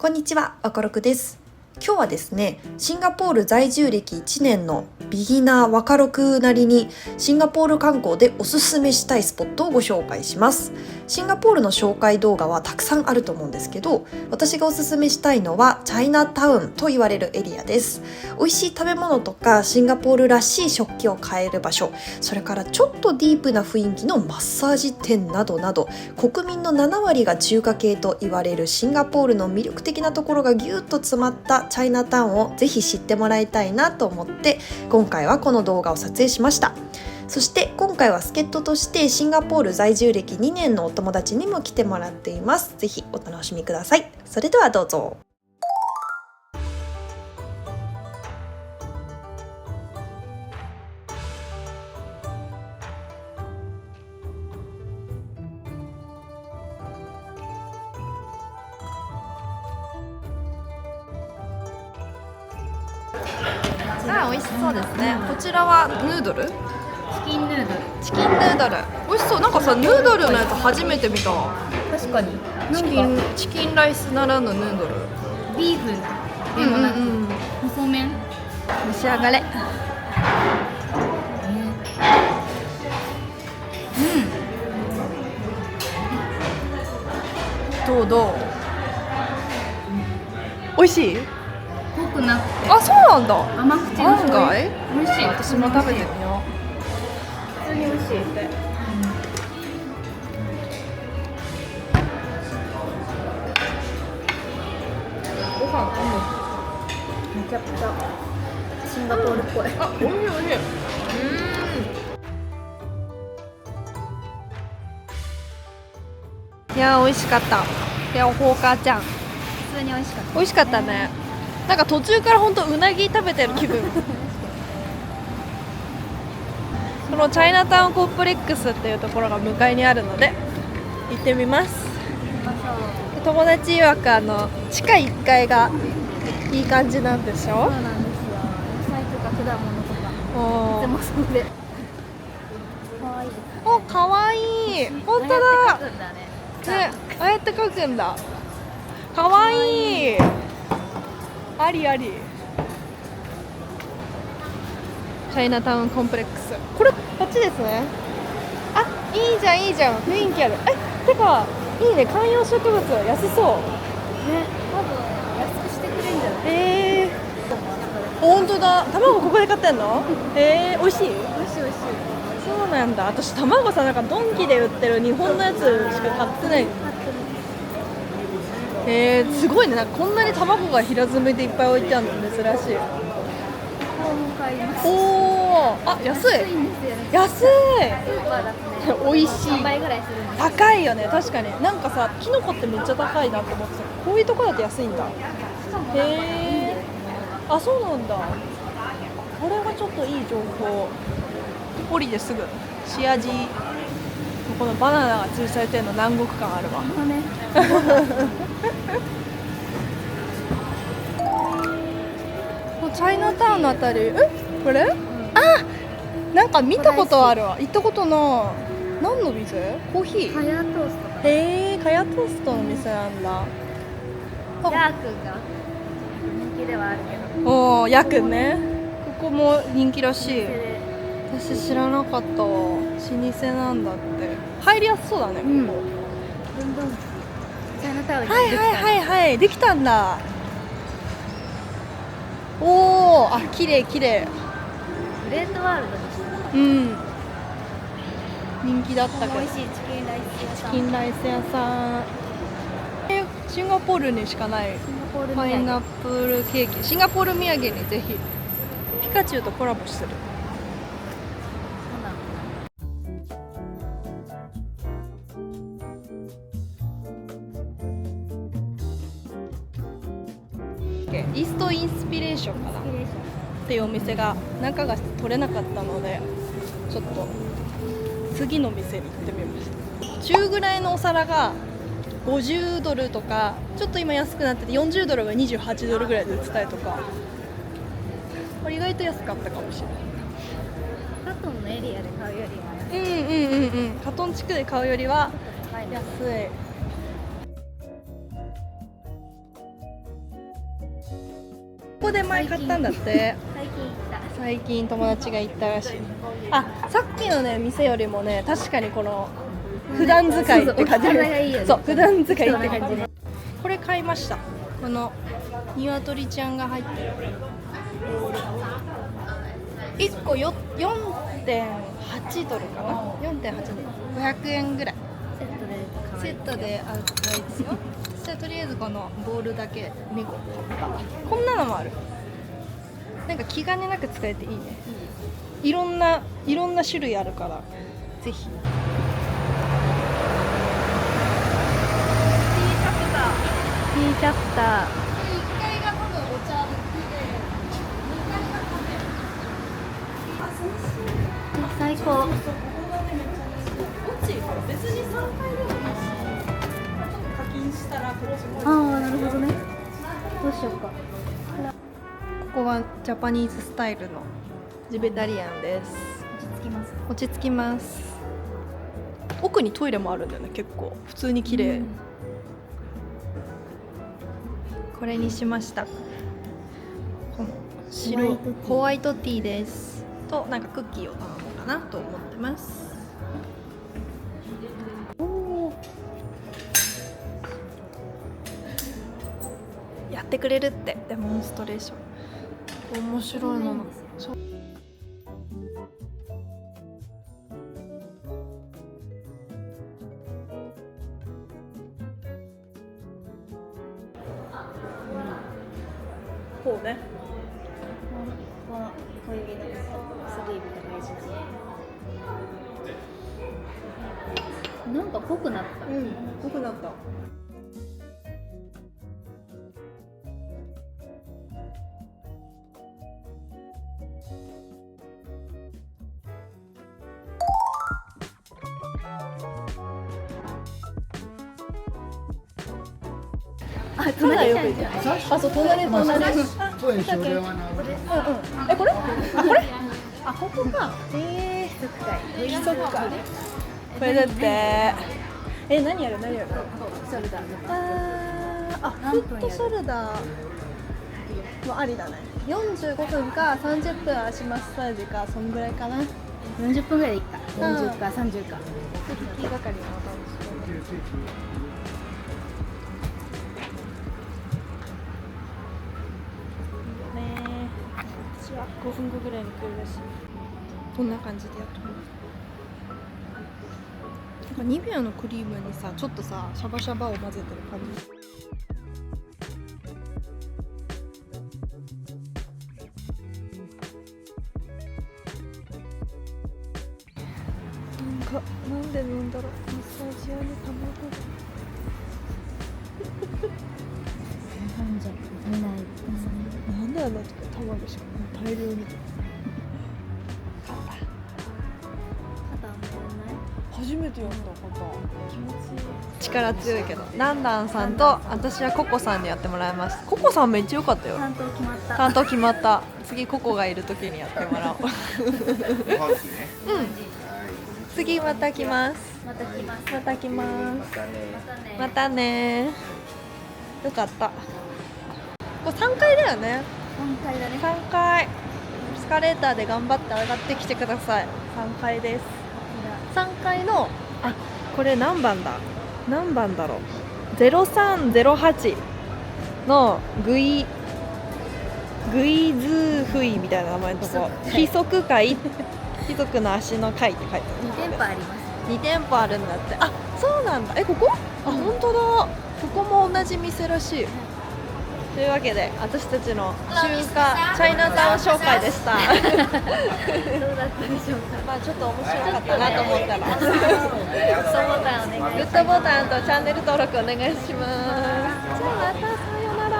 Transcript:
こんにちは、わころくです。今日はですね、シンガポール在住歴1年のビギナーわかろくなりにシンガポール観光でおすすめしたいスポットをご紹介します。シンガポールの紹介動画はたくさんあると思うんですけど、私がおすすめしたいのはチャイナタウンと言われるエリアです。美味しい食べ物とかシンガポールらしい食器を買える場所、それからちょっとディープな雰囲気のマッサージ店などなど、国民の7割が中華系と言われるシンガポールの魅力的なところがぎゅっと詰まったチャイナタウンをぜひ知ってもらいたいなと思って今回はこの動画を撮影しました。そして今回は助っ人としてシンガポール在住歴2年のお友達にも来てもらっています。ぜひお楽しみください。それではどうぞ。美味しそうですね。こちらはヌードル？チキンヌードル。チキンヌードル。美味しそう。なんかさ、ヌードルのやつ初めて見た。確かに。チキンライスならぬヌードル。ビーフでもなく、細麺。召し上がれ。どう？美味しい？濃くなくて。あ、そうなんだ。甘口の醤油。案外美味しい。私も食べてみよ普通に美味しい。ご飯めちゃくちゃシンガポールっぽい。あ、美味しい美味しい。いやー、美味しかった。いや、ほうかちゃん普通に美味しかった。美味しかったね。なんか途中からほんとうなぎ食べてる気分。このチャイナタウンコンプレックスっていうところが向かいにあるので行ってみます。友達曰く地下1階がいい感じなんでしょ。そうなんですよ。野菜とか果物とかいつもそうで。可愛いです。お、かわいい。本当だ。ね、ああやって描くんだ。かわいい。ありあり。チャイナタウンコンプレックス。これこっちですね。あ、いいじゃんいいじゃん。雰囲気ある。てかいいね。観葉植物安そう。ね、多分安くしてくれるんじゃない？本当だ。卵ここで買ってんの？美味しい？美味しい美味しい。そうなんだ。私卵さ、なんかドンキで売ってる日本のやつしか買ってない。すごいね。なんかこんなに卵が平積みでいっぱい置いてあるの珍しい。おお、あ、安い。安い。スーパーだとね、美味しい。3倍ぐらいするんです。高いよね。確かに。なんかさ、キノコってめっちゃ高いなと思ってた。こういうとこだと安いんだ。あ、そうなんだ。これはちょっといい情報。降りですぐシアジー、このバナナが吊るされてるの南国感あるわ。チャイナタウンのあたり、これ？あ、なんか見たことあるわ。行ったことない。何の店？コーヒー？カヤトーストかな。カヤトーストの店なんだ。ヤーくんが人気ではあるけど。おー、ヤくんね。ここも人気らしい。で私知らなかったわ。老舗なんだって。入りやすそうだね、ここ。どんどんチャイナタウンにはい、できたんだ。おー、あ、綺麗綺麗。グレートワールドでした。人気だったけど。美味しいチキンライス屋さん。チキンライス屋さん。シンガポールにしかないパイナップルケーキ。シンガポール土産にぜひ。ピカチュウとコラボしてる。イーストインスピレーションかなっていうお店が中が取れなかったので、ちょっと次の店に行ってみました。中ぐらいのお皿が50ドルとか、ちょっと今安くなってて40ドルが28ドルぐらいで売ってたりとか、これ意外と安かったかもしれない。カトンのエリアで買うよりはカトン地区で買うよりは安い。こで前買ったんだって最近行った最近友達が行ったらしい。あ、さっきのね店よりもね確かにこの普段使いって感じそうそうお皿がいいよねそう普段使いって感じ人のこれ買いました。この鶏ちゃんが入ってる1個よ 4.8 ドルかな 4.8 ドル500円ぐらいセットで買うセットであると可愛いですよじゃあとりあえずこのボールだけ2個買ったこんなのもあるなんか気兼ねなく使えていいねいろんな種類あるからぜひティーチャプター1階が多分お茶好きで最高別に3階でもいいし課金したらこっちもああなるほどねどうしようかここはジャパニーズスタイルのジベタリアンです落ち着きます落ち着きます奥にトイレもあるんだよね結構普通に綺麗、うんこれにしましたこの白ホワイトティーですとなんかクッキーを頼もうかなと思ってますやってくれるってデモンストレーション面白いものそうこうねこの小指のスリーブが大事だねなんか濃くなった濃くなったあ隣じゃんじゃんあ、そう、隣pueden sobre van a え、これ？あ、これ？あ、ここか。そっか。これだって。何やる？ショルダーフットショルダーもありだね。45分か30分足マッサージかそんぐらいかな。 40分ぐらいでいった40か30か聞き係のお楽しみ。私は5分後ぐらいに来るらしい。こんな感じでやってます。なんかニベアのクリームにさ、ちょっとさ、シャバシャバを混ぜてる感じ。なんでなんだろう、マッサージ屋に卵が。じゃ見ないなんであんなとこ卵しかも大量に。肩も初めてやったこと気持ちいい力強いけどランダンさんと私はココさんにやってもらいました。ココさんめっちゃ良かったよ。担当決まった担当決まった。次ココがいる時にやってもらおう次また来ます。また来ますまた来ます。またねまたね。よかった。これ3階だよね。3階だね3階エスカレーターで頑張って上がってきてください。3階です。3階のこれ何番だ何番だろう0308のグイズーフイみたいな名前のとこ貴族会貴族の足の会って書いてある2店舗あります2店舗あるんだって。あ、そうなんだ。ここ本当だ。ここも同じ店らしい。というわけで私たちの中華チャイナタウン紹介でしたどうだったでしょうかまあちょっと面白かったなと思ったらグッドボタンお願いグッドボタンとチャンネル登録お願いします。じゃあまたさようなら。